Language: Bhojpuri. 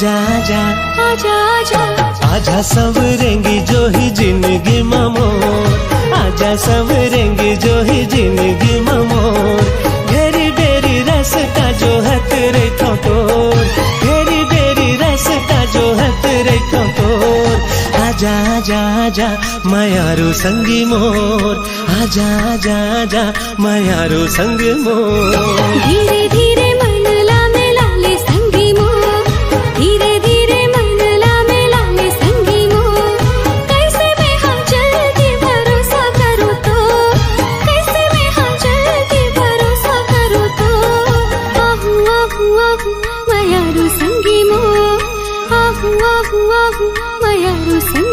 आजा आजा आजा आजा आजा सवरेंगी जो ही जिंदगी मोर, आजा सवरेंगी जो ही जिंदगी मोर। घेरी बेरी रास्ता जो है तेरे ठोकर, घेरी बेरी रास्ता जो है तेरे ठोकर। आजा आजा आजा मायारू संगी मोर, आजा आजा आजा मायारू संग मोर। धीरे धीरे मन लामे लाले संगी मोर, धीरे धीरे मन लामे लाले संगी मोर। कैसे मैं हाँ जल्दी भरोसा करूँ तो, कैसे मैं हाँ जल्दी भरोसा करूँ तो। आहू आहू आहू मायारू संगी मोर, आहू आहू आहू मायारू संगी